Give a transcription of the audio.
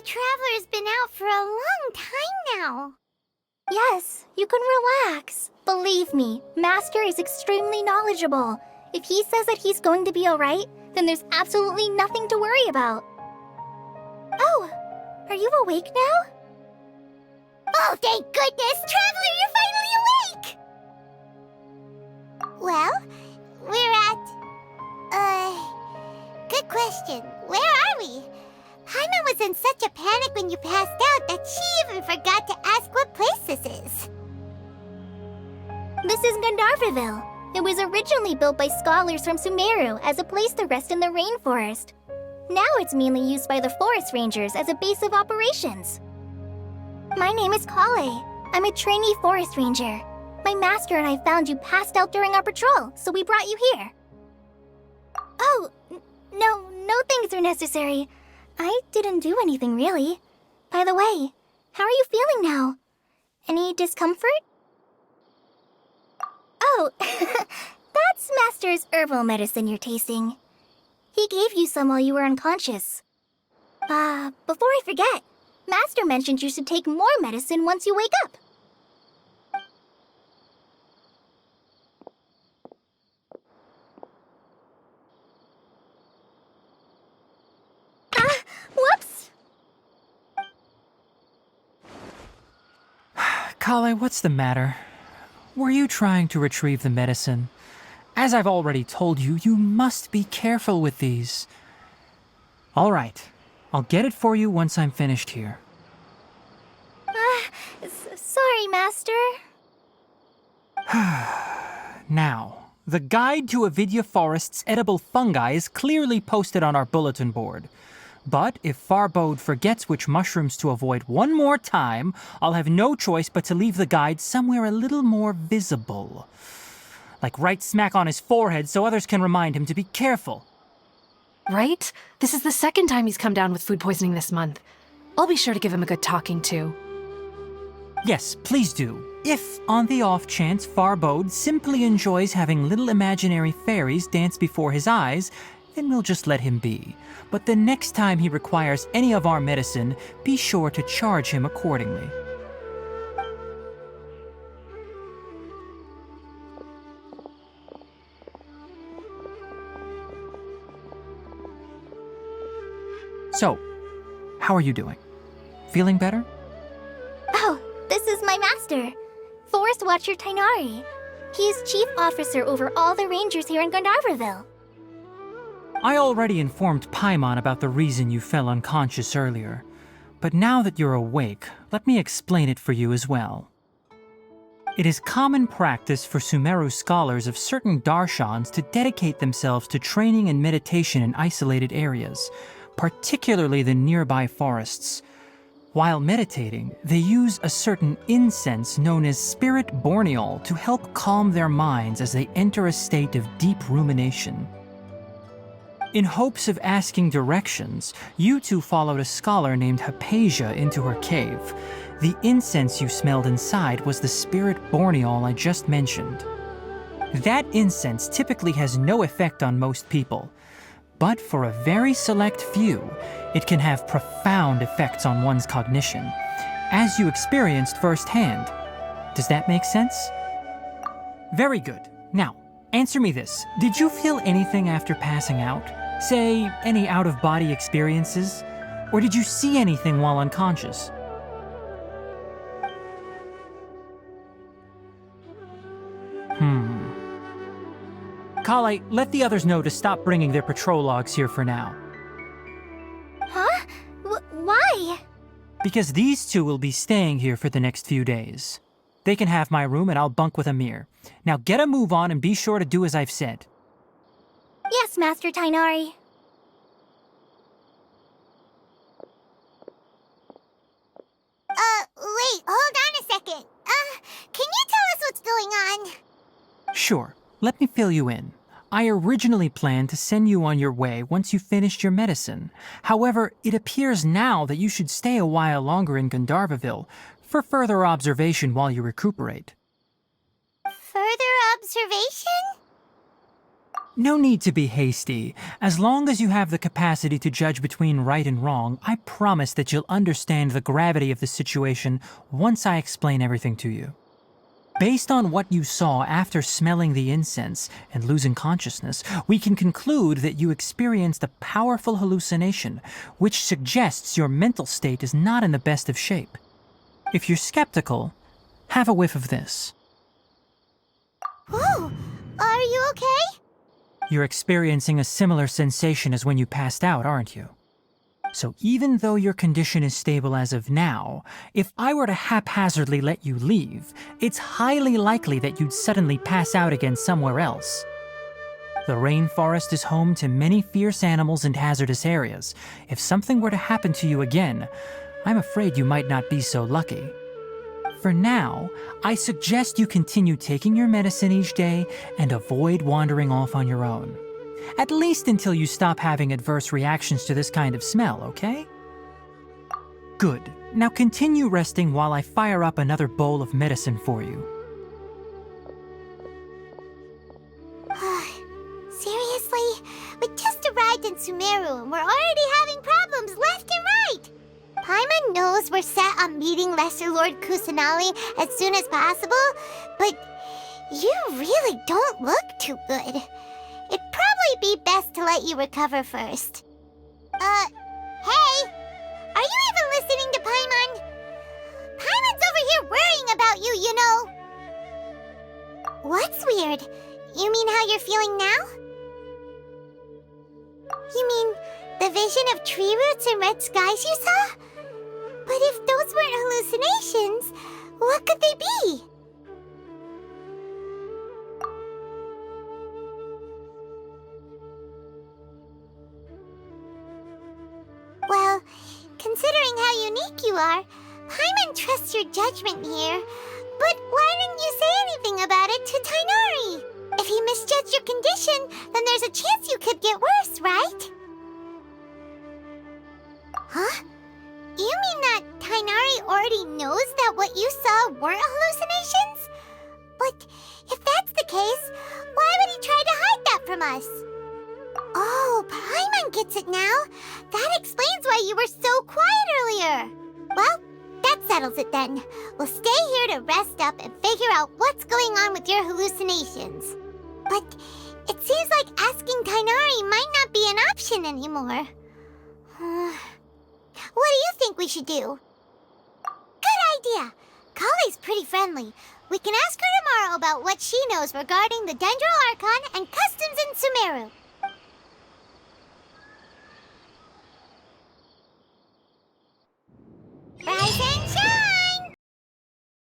Traveler's been out for a long time now. Yes, you can relax. Believe me, Master is extremely knowledgeable. If he says that he's going to be alright, then there's absolutely nothing to worry about. Oh, are you awake now? Oh, thank goodness! Traveler, you're finally awake! Well, we're at... Good question. Where are we? Paimon was in such a panic when you passed out that she even forgot to ask what place this is. This is Gandharvaville. It was originally built by scholars from Sumeru as a place to rest in the rainforest. Now it's mainly used by the forest rangers as a base of operations. My name is Kale. I'm a trainee forest ranger. My master and I found you passed out during our patrol, so we brought you here. Oh, no thanks are necessary. I didn't do anything, really. By the way, how are you feeling now? Any discomfort? Oh, that's Master's herbal medicine you're tasting. He gave you some while you were unconscious. Before I forget, Master mentioned you should take more medicine once you wake up. Whoops! Kale, what's the matter? Were you trying to retrieve the medicine? As I've already told you, you must be careful with these. All right, I'll get it for you once I'm finished here. Sorry, Master. Now, the guide to Avidya Forest's edible fungi is clearly posted on our bulletin board. But if Farbode forgets which mushrooms to avoid one more time, I'll have no choice but to leave the guide somewhere a little more visible. Like right smack on his forehead so others can remind him to be careful. Right? This is the second time he's come down with food poisoning this month. I'll be sure to give him a good talking to. Yes, please do. If, on the off chance, Farbode simply enjoys having little imaginary fairies dance before his eyes, then we'll just let him be. But the next time he requires any of our medicine, be sure to charge him accordingly. So, how are you doing? Feeling better? Oh, this is my master, Forest Watcher Tighnari. He is chief officer over all the rangers here in Gandharvaville. I already informed Paimon about the reason you fell unconscious earlier. But now that you're awake, let me explain it for you as well. It is common practice for Sumeru scholars of certain darshans to dedicate themselves to training and meditation in isolated areas, particularly the nearby forests. While meditating, they use a certain incense known as Spirit Borneol to help calm their minds as they enter a state of deep rumination. In hopes of asking directions, you two followed a scholar named Hypatia into her cave. The incense you smelled inside was the Spirit Borneol I just mentioned. That incense typically has no effect on most people, but for a very select few, it can have profound effects on one's cognition, as you experienced firsthand. Does that make sense? Very good. Now, answer me this. Did you feel anything after passing out? Say, any out-of-body experiences? Or did you see anything while unconscious? Kale, let the others know to stop bringing their patrol logs here for now. Huh? Why? Because these two will be staying here for the next few days. They can have my room and I'll bunk with Amir. Now get a move on and be sure to do as I've said. Yes, Master Tainari. Wait, hold on a second. Can you tell us what's going on? Sure, let me fill you in. I originally planned to send you on your way once you finished your medicine. However, it appears now that you should stay a while longer in Gandharvaville for further observation while you recuperate. Further observation? No need to be hasty. As long as you have the capacity to judge between right and wrong, I promise that you'll understand the gravity of the situation once I explain everything to you. Based on what you saw after smelling the incense and losing consciousness, we can conclude that you experienced a powerful hallucination, which suggests your mental state is not in the best of shape. If you're skeptical, have a whiff of this. Whoa, are you okay? You're experiencing a similar sensation as when you passed out, aren't you? So even though your condition is stable as of now, if I were to haphazardly let you leave, it's highly likely that you'd suddenly pass out again somewhere else. The rainforest is home to many fierce animals and hazardous areas. If something were to happen to you again, I'm afraid you might not be so lucky. For now, I suggest you continue taking your medicine each day and avoid wandering off on your own. At least until you stop having adverse reactions to this kind of smell, okay? Good. Now continue resting while I fire up another bowl of medicine for you. Seriously? We just arrived in Sumeru and we're already having problems left and right! Paimon knows we're set on meeting Lesser Lord Kusanali as soon as possible, but you really don't look too good. It'd probably be best to let you recover first. Hey! Are you even listening to Paimon? Paimon's over here worrying about you, you know. What's weird? You mean how you're feeling now? You mean the vision of tree roots and red skies you saw? But if those weren't hallucinations, what could they be? Well, considering how unique you are, Paimon trusts your judgment here. But why didn't you say anything about it to Tainari? If he misjudged your condition, then there's a chance you could get worse, right? Huh? You mean that Tainari already knows that what you saw weren't hallucinations? But if that's the case, why would he try to hide that from us? Oh, Paimon gets it now. That explains why you were so quiet earlier. Well, that settles it then. We'll stay here to rest up and figure out what's going on with your hallucinations. But it seems like asking Tainari might not be an option anymore. What do you think we should do? Good idea. Kale's pretty friendly. We can ask her tomorrow about what she knows regarding the Dendro Archon and customs in Sumeru. Rise